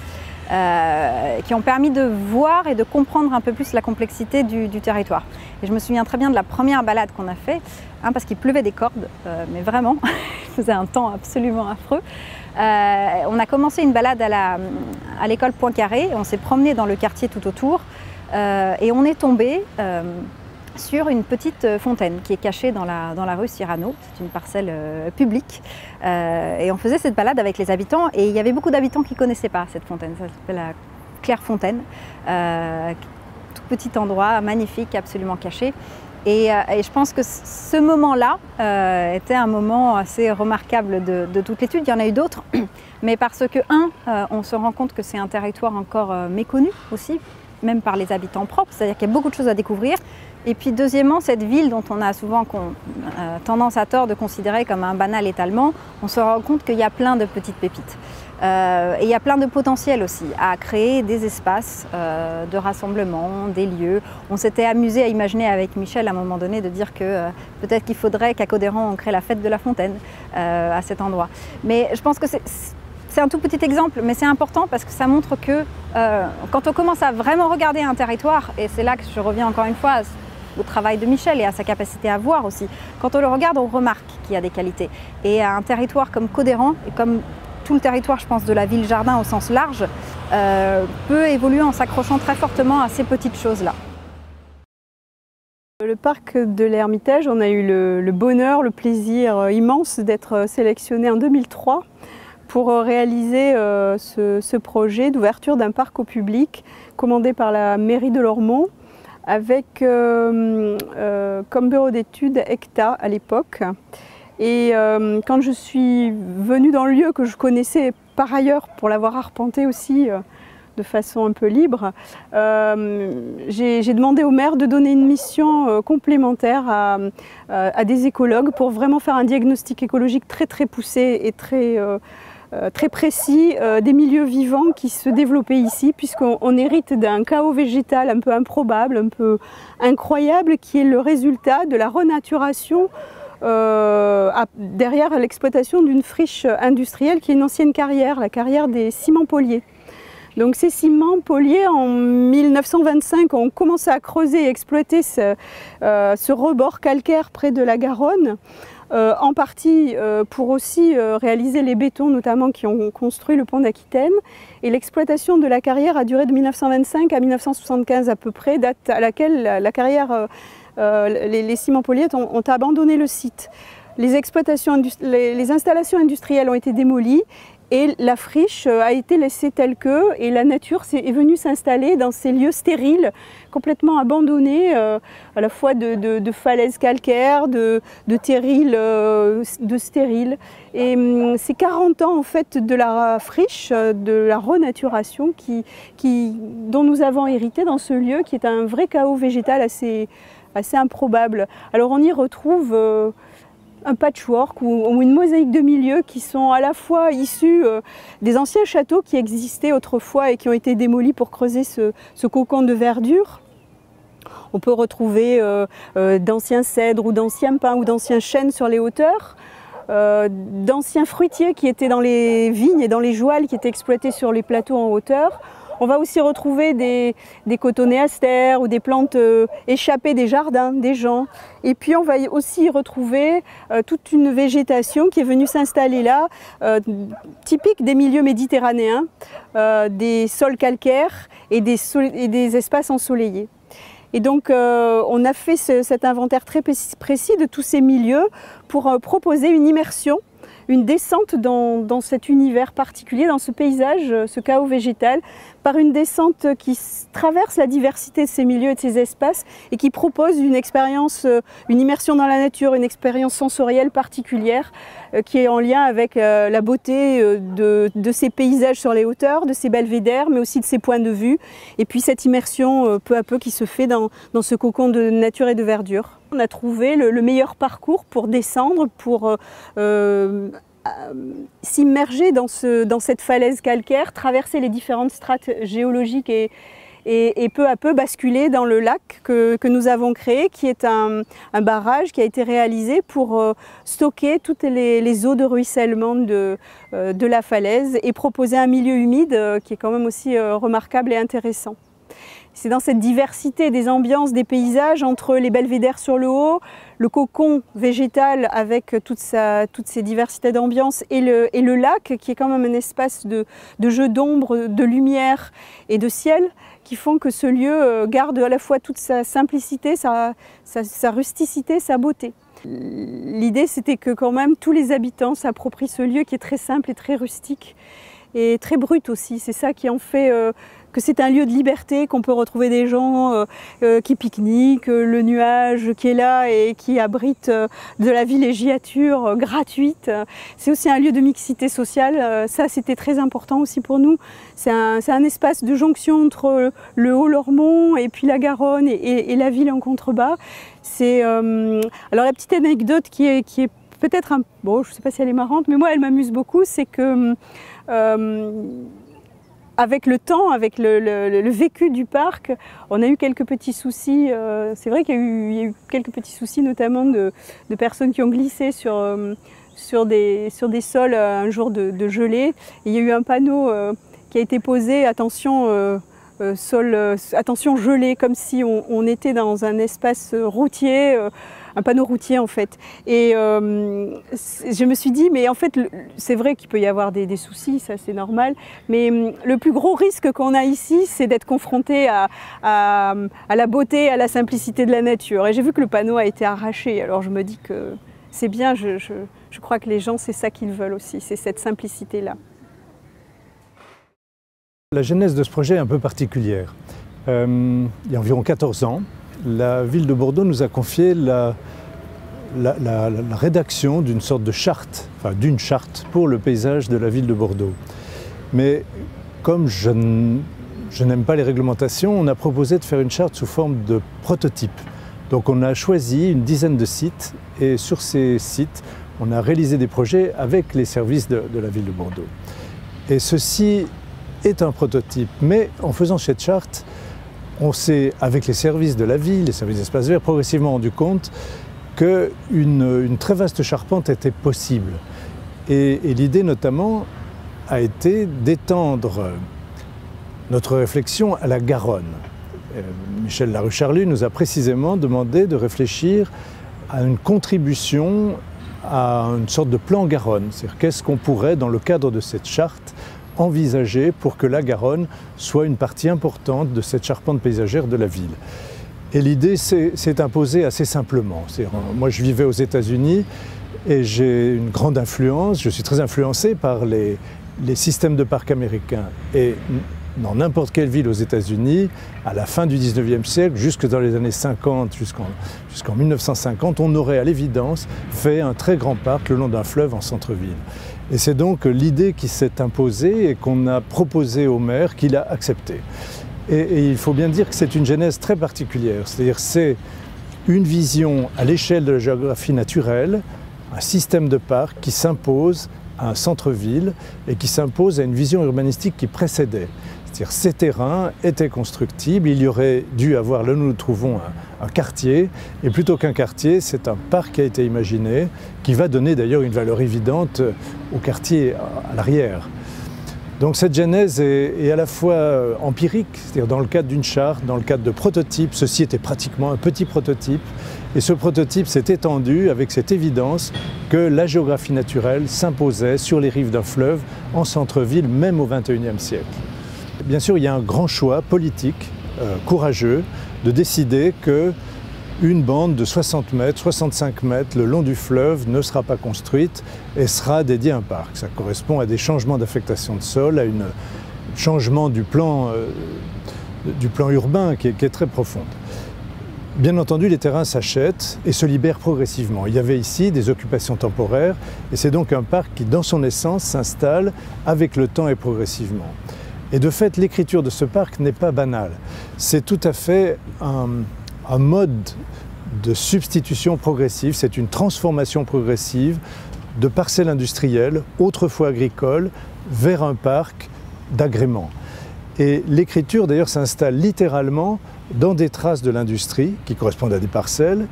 qui ont permis de voir et de comprendre un peu plus la complexité du territoire. Et je me souviens très bien de la première balade qu'on a fait, parce qu'il pleuvait des cordes, mais vraiment, il faisait un temps absolument affreux. On a commencé une balade à l'école Poincaré, on s'est promené dans le quartier tout autour et on est tombé sur une petite fontaine qui est cachée dans la rue Cyrano. C'est une parcelle publique et on faisait cette balade avec les habitants et il y avait beaucoup d'habitants qui ne connaissaient pas cette fontaine. Ça s'appelle la Clairefontaine, tout petit endroit magnifique, absolument caché. Et je pense que ce moment-là était un moment assez remarquable de toute l'étude. Il y en a eu d'autres, mais parce que, on se rend compte que c'est un territoire encore méconnu aussi, même par les habitants propres, c'est-à-dire qu'il y a beaucoup de choses à découvrir. Et puis deuxièmement, cette ville dont on a souvent tendance à tort de considérer comme un banal étalement, on se rend compte qu'il y a plein de petites pépites. Et il y a plein de potentiel aussi à créer des espaces de rassemblement, des lieux. On s'était amusé à imaginer avec Michel à un moment donné de dire que peut-être qu'il faudrait qu'à Codérans on crée la fête de la fontaine à cet endroit. Mais je pense que c'est un tout petit exemple, mais c'est important parce que ça montre que quand on commence à vraiment regarder un territoire, et c'est là que je reviens encore une fois au travail de Michel et à sa capacité à voir aussi, quand on le regarde, on remarque qu'il y a des qualités. Et un territoire comme Codérans, et comme tout le territoire, je pense, de la ville-jardin au sens large, peut évoluer en s'accrochant très fortement à ces petites choses-là. Le parc de l'Ermitage, on a eu le bonheur, le plaisir immense d'être sélectionné en 2003 pour réaliser ce projet d'ouverture d'un parc au public commandé par la mairie de Lormont avec comme bureau d'études ECTA à l'époque. Et quand je suis venue dans le lieu que je connaissais par ailleurs pour l'avoir arpenté aussi de façon un peu libre, j'ai demandé au maire de donner une mission complémentaire à des écologues pour vraiment faire un diagnostic écologique très poussé et très précis des milieux vivants qui se développaient ici, puisqu'on hérite d'un chaos végétal un peu improbable, un peu incroyable, qui est le résultat de la renaturation derrière l'exploitation d'une friche industrielle qui est une ancienne carrière, la carrière des ciments poliers. Donc ces ciments poliers, en 1925, ont commencé à creuser et exploiter ce rebord calcaire près de la Garonne, en partie pour aussi réaliser les bétons notamment qui ont construit le pont d'Aquitaine. Et l'exploitation de la carrière a duré de 1925 à 1975 à peu près, date à laquelle la carrière les ciments poliers ont abandonné le site. Les installations industrielles ont été démolies et la friche a été laissée telle que, et la nature est venue s'installer dans ces lieux stériles, complètement abandonnés, à la fois de falaises calcaires, de terrils, de stériles. Et c'est 40 ans en fait de la friche, de la renaturation dont nous avons hérité dans ce lieu qui est un vrai chaos végétal assez improbable. Alors on y retrouve un patchwork ou une mosaïque de milieux qui sont à la fois issus des anciens châteaux qui existaient autrefois et qui ont été démolis pour creuser ce cocon de verdure. On peut retrouver d'anciens cèdres ou d'anciens pins ou d'anciens chênes sur les hauteurs, d'anciens fruitiers qui étaient dans les vignes et dans les jouales qui étaient exploités sur les plateaux en hauteur. On va aussi retrouver des cotonéastères ou des plantes échappées des jardins des gens. Et puis on va aussi retrouver toute une végétation qui est venue s'installer là, typique des milieux méditerranéens, des sols calcaires et des espaces ensoleillés. Et donc on a fait cet inventaire très précis de tous ces milieux pour proposer une immersion, une descente dans cet univers particulier, dans ce paysage, ce chaos végétal, par une descente qui traverse la diversité de ces milieux et de ces espaces et qui propose une expérience, une immersion dans la nature, une expérience sensorielle particulière qui est en lien avec la beauté de ces paysages sur les hauteurs, de ces belvédères, mais aussi de ces points de vue. Et puis cette immersion peu à peu qui se fait dans ce cocon de nature et de verdure. On a trouvé le meilleur parcours pour descendre, pour s'immerger dans cette falaise calcaire, traverser les différentes strates géologiques et peu à peu basculer dans le lac que nous avons créé, qui est un barrage qui a été réalisé pour stocker toutes les eaux de ruissellement de la falaise et proposer un milieu humide qui est quand même aussi remarquable et intéressant. C'est dans cette diversité des ambiances, des paysages, entre les belvédères sur le haut, le cocon végétal avec toutes ces diversités d'ambiances et le lac qui est quand même un espace de jeu d'ombre, de lumière et de ciel qui font que ce lieu garde à la fois toute sa simplicité, sa rusticité, sa beauté. L'idée c'était que quand même tous les habitants s'approprient ce lieu qui est très simple et très rustique et très brut aussi. C'est ça qui en fait que c'est un lieu de liberté, qu'on peut retrouver des gens qui pique-niquent, le nuage qui est là et qui abrite de la villégiature gratuite. C'est aussi un lieu de mixité sociale, ça c'était très important aussi pour nous. C'est un espace de jonction entre le Haut-Lormont et puis la Garonne et la ville en contrebas. Alors la petite anecdote qui est peut-être bon, je ne sais pas si elle est marrante, mais moi elle m'amuse beaucoup, c'est que avec le temps, avec le vécu du parc, on a eu quelques petits soucis. C'est vrai qu'il y a eu quelques petits soucis, notamment de personnes qui ont glissé sur des sols un jour de gelée. Et il y a eu un panneau qui a été posé, attention, attention gelé, comme si on était dans un espace routier. Un panneau routier en fait. Et je me suis dit, mais en fait, c'est vrai qu'il peut y avoir des soucis, ça c'est normal, mais le plus gros risque qu'on a ici, c'est d'être confronté à la beauté, à la simplicité de la nature. Et j'ai vu que le panneau a été arraché, alors je me dis que c'est bien, je crois que les gens, c'est ça qu'ils veulent aussi, c'est cette simplicité-là. La genèse de ce projet est un peu particulière. Il y a environ 14 ans, la ville de Bordeaux nous a confié la rédaction d'une sorte de charte, enfin d'une charte pour le paysage de la ville de Bordeaux. Mais comme je n'aime pas les réglementations, on a proposé de faire une charte sous forme de prototype. Donc on a choisi une dizaine de sites et sur ces sites, on a réalisé des projets avec les services de la ville de Bordeaux. Et ceci est un prototype, mais en faisant cette charte, on s'est, avec les services de la ville, les services d'espaces verts, progressivement rendu compte qu'une très vaste charpente était possible. Et l'idée notamment a été d'étendre notre réflexion à la Garonne. Michel Larucharlu nous a précisément demandé de réfléchir à une contribution à une sorte de plan Garonne. C'est-à-dire qu'est-ce qu'on pourrait, dans le cadre de cette charte, envisager pour que la Garonne soit une partie importante de cette charpente paysagère de la ville. Et l'idée s'est imposée assez simplement. Moi je vivais aux États-Unis et j'ai une grande influence, je suis très influencé par les systèmes de parcs américains. Et dans n'importe quelle ville aux États-Unis, à la fin du 19e siècle, jusque dans les années 50, jusqu'en 1950, on aurait à l'évidence fait un très grand parc le long d'un fleuve en centre-ville. Et c'est donc l'idée qui s'est imposée et qu'on a proposée au maire, qu'il a acceptée. Et il faut bien dire que c'est une genèse très particulière, c'est-à-dire c'est une vision à l'échelle de la géographie naturelle, un système de parc qui s'impose à un centre-ville et qui s'impose à une vision urbanistique qui précédait. C'est-à-dire ces terrains étaient constructibles, il y aurait dû avoir, là nous nous trouvons, un quartier, et plutôt qu'un quartier, c'est un parc qui a été imaginé, qui va donner d'ailleurs une valeur évidente au quartier à l'arrière. Donc cette genèse est à la fois empirique, c'est-à-dire dans le cadre d'une charte, dans le cadre de prototypes, ceci était pratiquement un petit prototype, et ce prototype s'est étendu avec cette évidence que la géographie naturelle s'imposait sur les rives d'un fleuve en centre-ville, même au XXIe siècle. Bien sûr, il y a un grand choix politique, courageux, de décider qu'une bande de 60 mètres, 65 mètres le long du fleuve ne sera pas construite et sera dédiée à un parc. Ça correspond à des changements d'affectation de sol, à une changement du plan urbain qui est très profonde. Bien entendu, les terrains s'achètent et se libèrent progressivement. Il y avait ici des occupations temporaires et c'est donc un parc qui, dans son essence, s'installe avec le temps et progressivement. Et de fait, l'écriture de ce parc n'est pas banale. C'est tout à fait un mode de substitution progressive, c'est une transformation progressive de parcelles industrielles, autrefois agricoles, vers un parc d'agrément. Et l'écriture d'ailleurs s'installe littéralement dans des traces de l'industrie qui correspondent à des parcelles,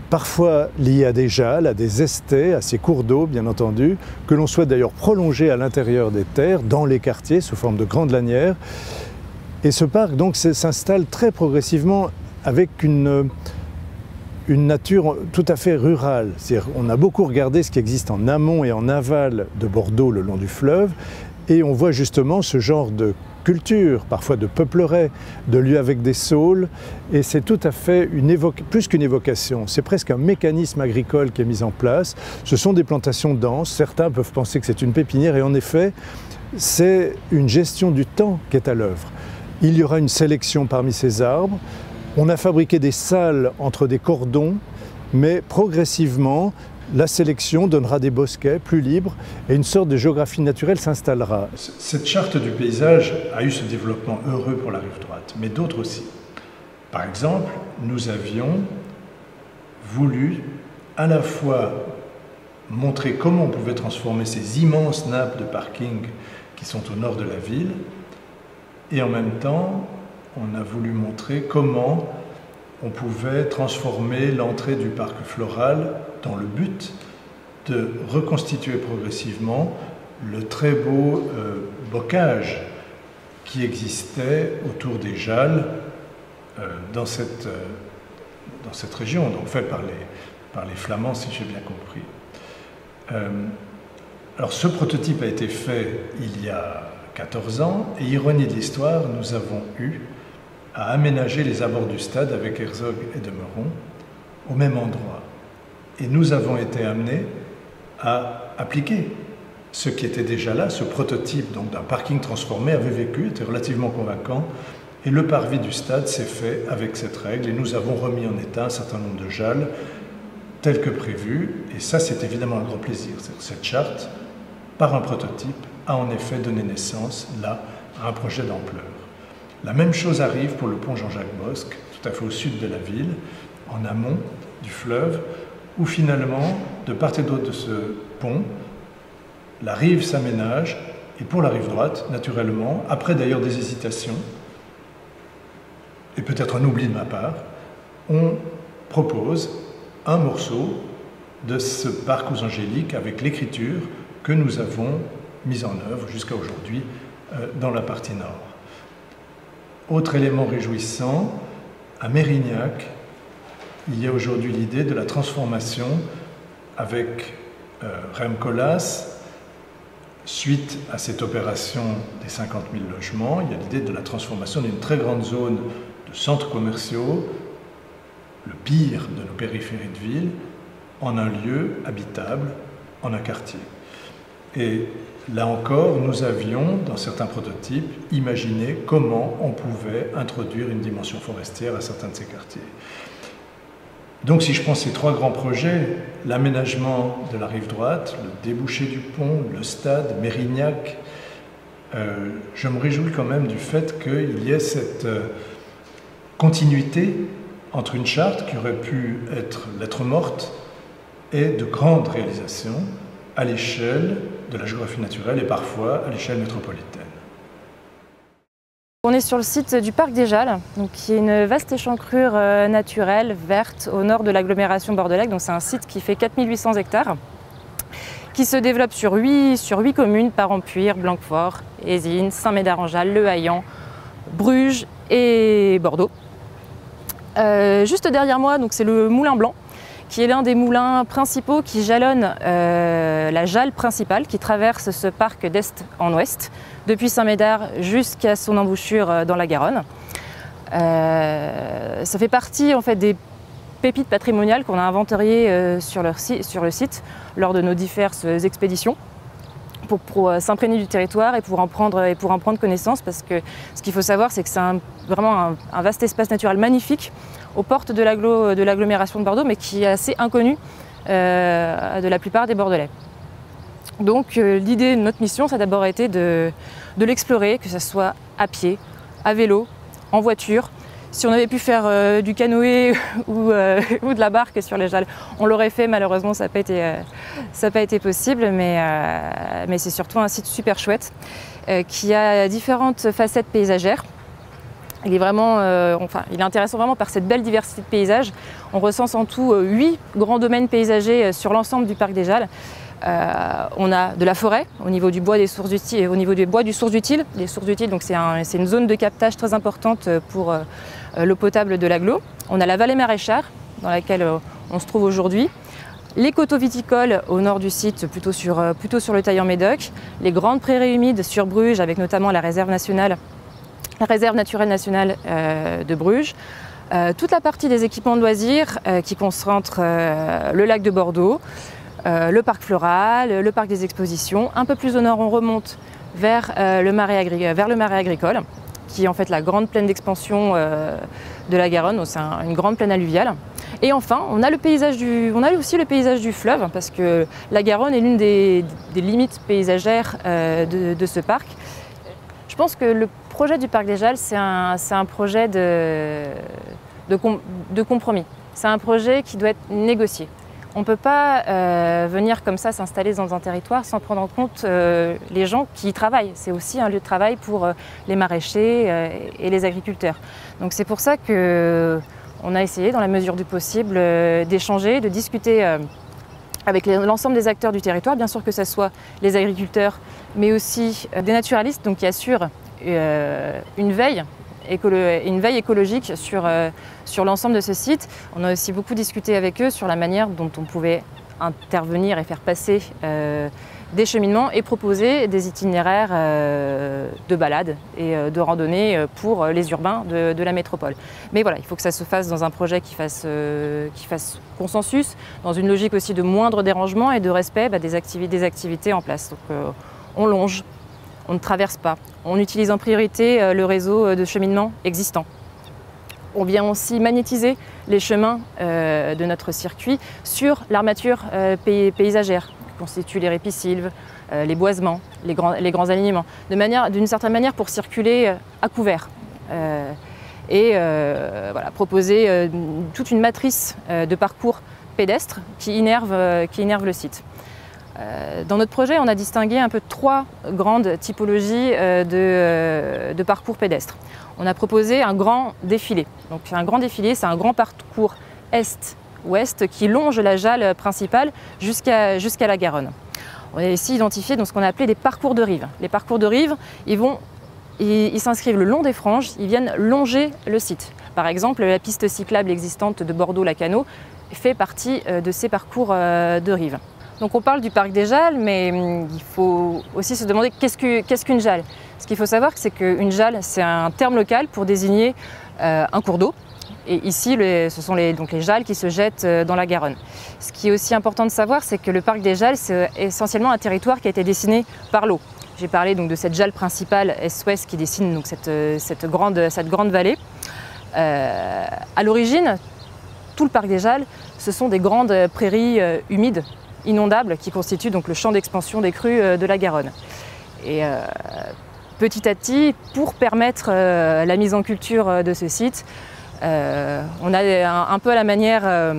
parfois liées à des jalles, à des esters, à ces cours d'eau bien entendu, que l'on souhaite d'ailleurs prolonger à l'intérieur des terres, dans les quartiers, sous forme de grandes lanières. Et ce parc donc s'installe très progressivement avec une nature tout à fait rurale. On a beaucoup regardé ce qui existe en amont et en aval de Bordeaux le long du fleuve et on voit justement ce genre de culture, parfois de peupleraies, de lieux avec des saules et c'est tout à fait plus qu'une évocation, c'est presque un mécanisme agricole qui est mis en place. Ce sont des plantations denses, certains peuvent penser que c'est une pépinière et en effet c'est une gestion du temps qui est à l'œuvre. Il y aura une sélection parmi ces arbres. On a fabriqué des salles entre des cordons, mais progressivement, la sélection donnera des bosquets plus libres et une sorte de géographie naturelle s'installera. Cette charte du paysage a eu ce développement heureux pour la rive droite, mais d'autres aussi. Par exemple, nous avions voulu à la fois montrer comment on pouvait transformer ces immenses nappes de parking qui sont au nord de la ville, et en même temps, on a voulu montrer comment on pouvait transformer l'entrée du parc floral dans le but de reconstituer progressivement le très beau bocage qui existait autour des Jalles dans cette région, donc fait par les Flamands, si j'ai bien compris. Alors ce prototype a été fait il y a 14 ans, et ironie de l'histoire, nous avons eu à aménager les abords du stade avec Herzog et de Meuron au même endroit. Et nous avons été amenés à appliquer ce qui était déjà là, ce prototype d'un parking transformé avait vécu, était relativement convaincant, et le parvis du stade s'est fait avec cette règle, et nous avons remis en état un certain nombre de jalles tels que prévu, et ça c'est évidemment un grand plaisir. Cette charte, par un prototype, a en effet donné naissance, là, à un projet d'ampleur. La même chose arrive pour le pont Jean-Jacques Bosque, tout à fait au sud de la ville, en amont du fleuve, où finalement, de part et d'autre de ce pont, la rive s'aménage, et pour la rive droite, naturellement, après d'ailleurs des hésitations, et peut-être un oubli de ma part, on propose un morceau de ce parc aux Angéliques avec l'écriture que nous avons mise en œuvre jusqu'à aujourd'hui dans la partie nord. Autre élément réjouissant, à Mérignac, il y a aujourd'hui l'idée de la transformation avec Rem Koolhaas. Suite à cette opération des 50 000 logements, il y a l'idée de la transformation d'une très grande zone de centres commerciaux, le pire de nos périphéries de ville, en un lieu habitable, en un quartier. Et là encore, nous avions, dans certains prototypes, imaginé comment on pouvait introduire une dimension forestière à certains de ces quartiers. Donc si je prends ces trois grands projets, l'aménagement de la rive droite, le débouché du pont, le stade, Mérignac, je me réjouis quand même du fait qu'il y ait cette continuité entre une charte qui aurait pu être lettre morte et de grandes réalisations à l'échelle de la géographie naturelle et parfois à l'échelle métropolitaine. On est sur le site du parc des Jalles, qui est une vaste échancrure naturelle, verte, au nord de l'agglomération bordelaise. C'est un site qui fait 4800 hectares, qui se développe sur 8 communes, Parampuire, Blanquefort, Ézines, Saint-Médard-en-Jalles, Le Haillan, Bruges et Bordeaux. Juste derrière moi, c'est le Moulin Blanc, qui est l'un des moulins principaux qui jalonne la Jalle principale, qui traverse ce parc d'est en ouest, depuis Saint-Médard jusqu'à son embouchure dans la Garonne. Ça fait partie en fait des pépites patrimoniales qu'on a inventoriées sur le site lors de nos diverses expéditions. pour s'imprégner du territoire et pour en prendre connaissance, parce que ce qu'il faut savoir, c'est que c'est vraiment un vaste espace naturel magnifique aux portes de l'agglomération de Bordeaux, mais qui est assez inconnu de la plupart des Bordelais. Donc l'idée de notre mission, ça a d'abord été de l'explorer, que ce soit à pied, à vélo, en voiture. Si on avait pu faire du canoë ou de la barque sur les Jalles, on l'aurait fait. Malheureusement, ça n'a pas été possible, mais c'est surtout un site super chouette qui a différentes facettes paysagères. Il est intéressant vraiment par cette belle diversité de paysages. On recense en tout 8 grands domaines paysagers sur l'ensemble du parc des Jalles. On a de la forêt au niveau du bois des sources utiles, au niveau des bois du source utile. Les sources utiles, donc c'est une zone de captage très importante pour l'eau potable de l'agglo. On a la vallée maraîchère dans laquelle on se trouve aujourd'hui. Les coteaux viticoles au nord du site, plutôt sur le Taillan-Médoc. Les grandes prairies humides sur Bruges, avec notamment la réserve naturelle nationale de Bruges. Toute la partie des équipements de loisirs qui concentre le lac de Bordeaux, le parc floral, le parc des expositions. Un peu plus au nord, on remonte vers le marais agricole, qui est en fait la grande plaine d'expansion de la Garonne. C'est une grande plaine alluviale. Et enfin, on a aussi le paysage du fleuve, parce que la Garonne est l'une des limites paysagères de ce parc. Je pense que le projet du parc des Jalles, c'est un projet de compromis. C'est un projet qui doit être négocié. On ne peut pas venir comme ça s'installer dans un territoire sans prendre en compte les gens qui y travaillent. C'est aussi un lieu de travail pour les maraîchers et les agriculteurs. Donc c'est pour ça qu'on a essayé, dans la mesure du possible, d'échanger, de discuter avec l'ensemble des acteurs du territoire, bien sûr que ce soit les agriculteurs, mais aussi des naturalistes, donc qui assurent une veille écologique sur l'ensemble de ce site. On a aussi beaucoup discuté avec eux sur la manière dont on pouvait intervenir et faire passer des cheminements et proposer des itinéraires de balade et de randonnée pour les urbains de la métropole. Mais voilà, il faut que ça se fasse dans un projet qui fasse consensus, dans une logique aussi de moindre dérangement et de respect des activités en place. Donc on longe, on ne traverse pas, on utilise en priorité le réseau de cheminement existant. On vient aussi magnétiser les chemins de notre circuit sur l'armature paysagère, qui constitue les répisylves, les boisements, les grands alignements, d'une certaine manière pour circuler à couvert. Voilà, proposer toute une matrice de parcours pédestres qui innerve le site. Dans notre projet, on a distingué un peu 3 grandes typologies de parcours pédestres. On a proposé un grand défilé. Donc un grand défilé, c'est un grand parcours est-ouest qui longe la Jalle principale jusqu'à la Garonne. On a ici identifié ce qu'on a appelé des parcours de rive. Les parcours de rive, ils s'inscrivent le long des franges, ils viennent longer le site. Par exemple, la piste cyclable existante de Bordeaux-Lacanau fait partie de ces parcours de rive. Donc on parle du parc des Jalles, mais il faut aussi se demander qu'est-ce qu'une Jalle. Ce qu'il faut savoir, c'est qu'une Jalle, c'est un terme local pour désigner un cours d'eau. Et ici, ce sont les Jalles qui se jettent dans la Garonne. Ce qui est aussi important de savoir, c'est que le parc des Jalles, c'est essentiellement un territoire qui a été dessiné par l'eau. J'ai parlé donc de cette Jalle principale est-ouest qui dessine donc cette grande vallée. À l'origine, tout le parc des Jalles, ce sont des grandes prairies humides, inondables, qui constituent donc le champ d'expansion des crues de la Garonne. Et petit à petit, pour permettre la mise en culture de ce site, on a un peu à la manière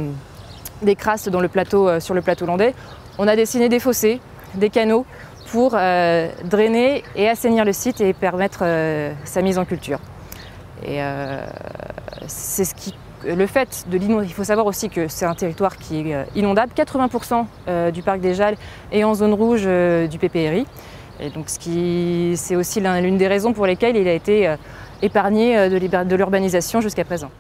des crasses sur le plateau landais, on a dessiné des fossés, des canaux pour drainer et assainir le site et permettre sa mise en culture. Et c'est le fait de l'inondation. Il faut savoir aussi que c'est un territoire qui est inondable. 80% du parc des Jalles est en zone rouge du PPRI. Et donc c'est aussi l'une des raisons pour lesquelles il a été épargné de l'urbanisation jusqu'à présent.